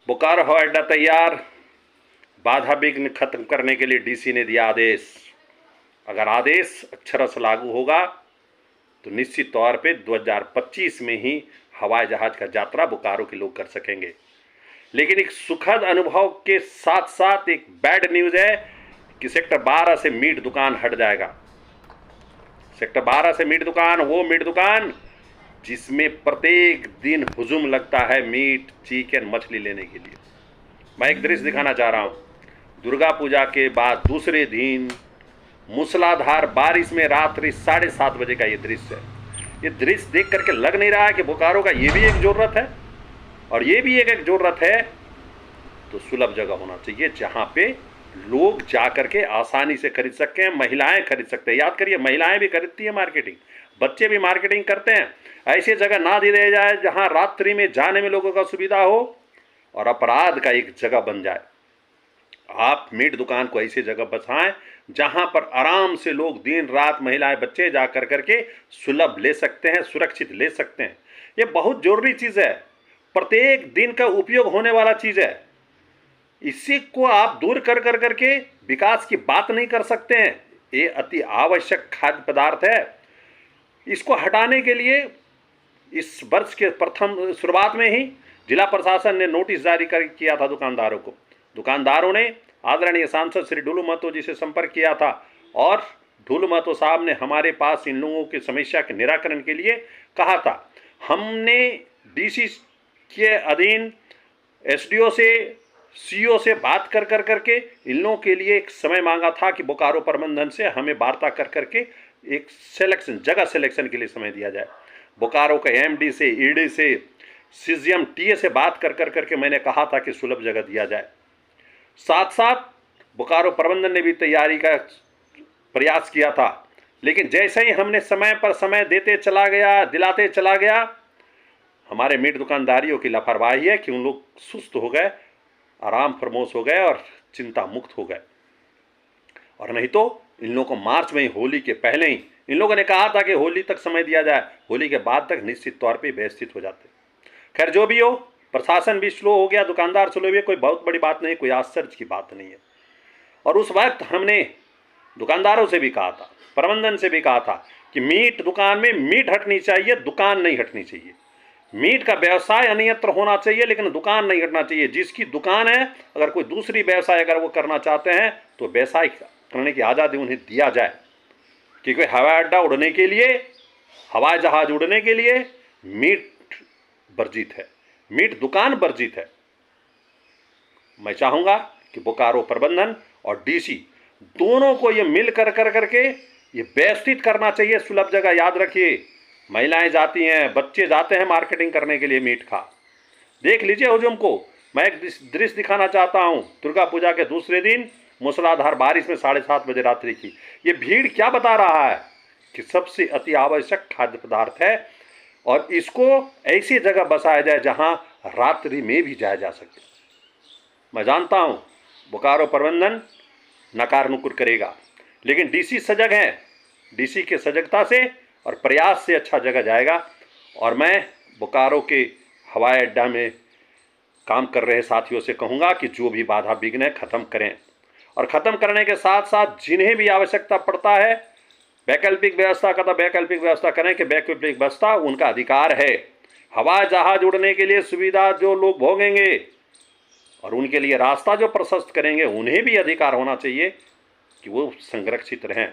बोकारो हवाई अड्डा तैयार, बाधा विघ्न खत्म करने के लिए डीसी ने दिया आदेश। अगर आदेश अक्षरशः लागू होगा तो निश्चित तौर पे 2025 में ही हवाई जहाज का यात्रा बोकारो के लोग कर सकेंगे। लेकिन एक सुखद अनुभव के साथ साथ एक बैड न्यूज़ है कि सेक्टर 12 से मीट दुकान हट जाएगा। सेक्टर 12 से मीट दुकान, वो मीट दुकान जिसमें प्रत्येक दिन हुजूम लगता है मीट, चिकन, मछली लेने के लिए। मैं एक दृश्य दिखाना चाह रहा हूँ। दुर्गा पूजा के बाद दूसरे दिन मूसलाधार बारिश में रात्रि 7:30 बजे का ये दृश्य है। ये दृश्य देख करके लग नहीं रहा है कि बोकारो का ये भी एक ज़रूरत है और ये भी एक ज़रूरत है तो सुलभ जगह होना चाहिए जहाँ पे लोग जा करके आसानी से खरीद सकते हैं, महिलाएं खरीद सकते हैं। याद करिए, महिलाएं भी खरीदती है मार्केटिंग, बच्चे भी मार्केटिंग करते हैं। ऐसी जगह ना दी रह जाए जहाँ रात्रि में जाने में लोगों का सुविधा हो और अपराध का एक जगह बन जाए। आप मीट दुकान को ऐसी जगह बसाएं जहां पर आराम से लोग दिन रात, महिलाएं, बच्चे जा कर करके सुलभ ले सकते हैं, सुरक्षित ले सकते हैं। ये बहुत जरूरी चीज़ है, प्रत्येक दिन का उपयोग होने वाला चीज़ है। इसी को आप दूर कर कर करके विकास की बात नहीं कर सकते हैं। ये अति आवश्यक खाद्य पदार्थ है। इसको हटाने के लिए इस वर्ष के प्रथम शुरुआत में ही जिला प्रशासन ने नोटिस जारी किया था दुकानदारों को। दुकानदारों ने आदरणीय सांसद श्री ढुलू महतो जी से संपर्क किया था और ढुलू महतो साहब ने हमारे पास इन लोगों की समस्या के निराकरण के लिए कहा था। हमने डीसी के अधीन एसडीओ से, सीओ से बात कर करके इन लोगों के लिए एक समय मांगा था कि बोकारो प्रबंधन से हमें वार्ता कर करके एक जगह सिलेक्शन के लिए समय दिया जाए। बोकारो के एमडी से, ईडी से, सीजीएम टीए से बात कर करके मैंने कहा था कि सुलभ जगह दिया जाए। साथ साथ बोकारो प्रबंधन ने भी तैयारी का प्रयास किया था, लेकिन जैसे ही हमने समय पर समय देते चला गया, दिलाते चला गया, हमारे मीट दुकानदारियों की लापरवाही है कि उन लोग सुस्त हो गए, आराम फरमोश हो गए और चिंता मुक्त हो गए। और नहीं तो इन लोगों को मार्च में ही, होली के पहले ही इन लोगों ने कहा था कि होली तक समय दिया जाए, होली के बाद तक निश्चित तौर पे व्यवस्थित हो जाते। खैर जो भी हो, प्रशासन भी स्लो हो गया, दुकानदार स्लो हुए, कोई बहुत बड़ी बात नहीं, कोई आश्चर्य की बात नहीं है। और उस वक्त हमने दुकानदारों से भी कहा था, प्रबंधन से भी कहा था कि मीट दुकान में मीट हटनी चाहिए, दुकान नहीं हटनी चाहिए। मीट का व्यवसाय अन्यत्र होना चाहिए लेकिन दुकान नहीं हटना चाहिए। जिसकी दुकान है, अगर कोई दूसरी व्यवसाय अगर वो करना चाहते हैं तो व्यवसाय करने की आज़ादी उन्हें दिया जाए। क्योंकि हवाई अड्डा उड़ने के लिए, हवाई जहाज उड़ने के लिए मीट वर्जित है, मीट दुकान वर्जित है। मैं चाहूँगा कि बोकारो प्रबंधन और डीसी दोनों को ये मिल कर करके ये व्यवस्थित करना चाहिए सुलभ जगह। याद रखिए, महिलाएं जाती हैं, बच्चे जाते हैं मार्केटिंग करने के लिए मीट का। देख लीजिए हुजूम को। मैं एक दृश्य दिखाना चाहता हूँ। दुर्गा पूजा के दूसरे दिन मूसलाधार बारिश में 7:30 बजे रात्रि की ये भीड़ क्या बता रहा है कि सबसे अति आवश्यक खाद्य पदार्थ है और इसको ऐसी जगह बसाया जाए जहां रात्रि में भी जाया जा सके। मैं जानता हूं बोकारो प्रबंधन नकार नुकुर करेगा, लेकिन डीसी सजग है। डीसी के सजगता से और प्रयास से अच्छा जगह जाएगा। और मैं बोकारो के हवाई अड्डा में काम कर रहे साथियों से कहूँगा कि जो भी बाधा विघ्न है ख़त्म करें, और ख़त्म करने के साथ साथ जिन्हें भी आवश्यकता पड़ता है वैकल्पिक व्यवस्था का, तो वैकल्पिक व्यवस्था करें कि वैकल्पिक व्यवस्था उनका अधिकार है। हवाई जहाज उड़ने के लिए सुविधा जो लोग भोगेंगे और उनके लिए रास्ता जो प्रशस्त करेंगे, उन्हें भी अधिकार होना चाहिए कि वो संरक्षित रहें।